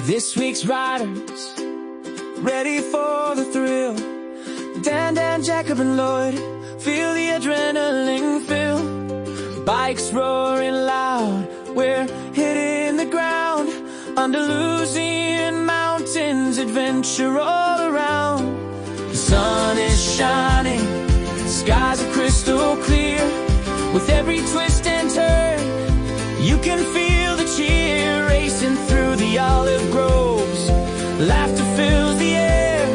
This week's riders, ready for the thrill. Dan, Jacob and Lloyd, feel the adrenaline fill. Bikes roaring loud, we're hitting the ground. Andalusian mountains, adventure all around. The sun is shining, the skies are crystal clear. With every twist and turn, you can feel the cheer racing through the olive groves. Laughter fills the air,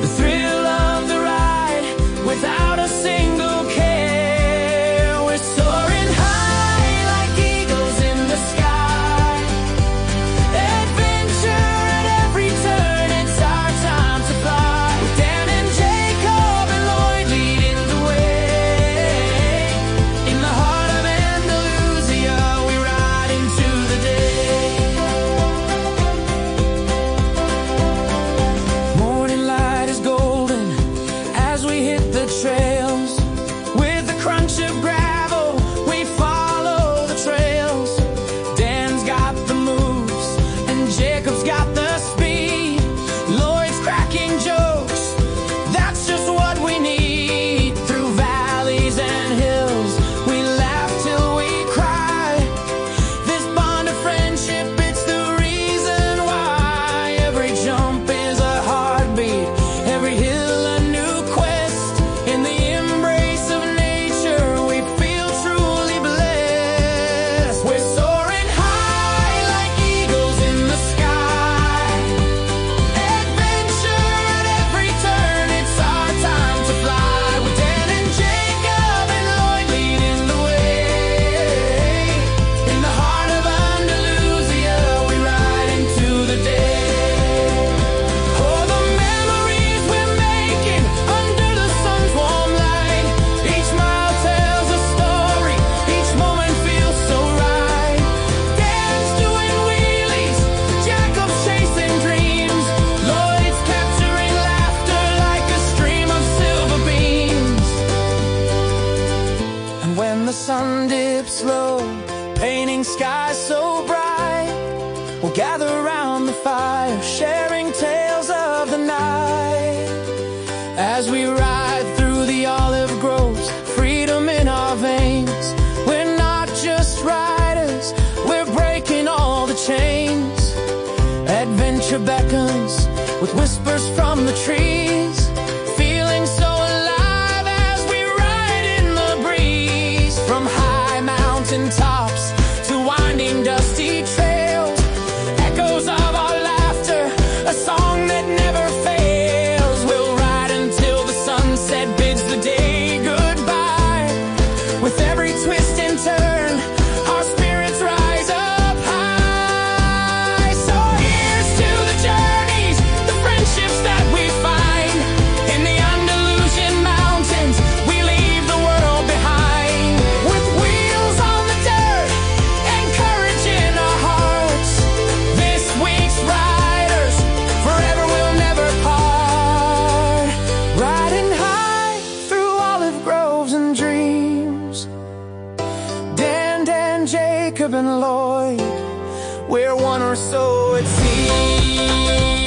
the thrill of the ride, without a single care. We're soaring high like eagles in the sky. Adventure at every turn, it's our time to fly. With Dan and Jacob and Lloyd leading the way. In the heart of Andalusia, we ride into the day. Morning light is golden as we hit the trails. With the crunch of gravel, we follow the trails. Dan's got the moves and Jacob's got the speed. Lloyd's cracking jokes, that's just what we need. Through valleys and hills, we laugh till we cry. This bond of friendship, it's the reason why. Every jump is a heartbeat, every hill a new quest. In the embrace of nature, we feel truly blessed. We're soaring high like eagles in the sky. Adventure at every turn, it's our time to fly. With Dan and Jacob and Lloyd leading the way. In the heart of Andalusia, we ride into the day. Oh, the memories we're making under the sun's warm light. Each mile tells a story, each moment feels so right. Dan's doing wheelies, Jacob's chasing dreams. Lloyd's capturing laughter like a stream of silver beams. And when the sun dips low, painting skies so bright, we'll gather around the fire, sharing tales of the night. As we ride through the olive groves, freedom in our veins. We're not just riders, we're breaking all the chains. Adventure beckons with whispers from the trees. Feeling so alive as we ride in the breeze. From high mountain tops to winding dusty trails, echoes of our laughter, a song that never fails. We'll ride until the sunset bids the day goodbye. With every twist and turn, our spirits rise up high. So here's to the journeys, the friendships that we find. In the Andalusian mountains, we leave the world behind. With wheels on the dirt and courage in our hearts, this week's riders, forever we'll never part. Riding high through olive groves and dreams. Dan, Jacob and Lloyd, we're one or so it seems.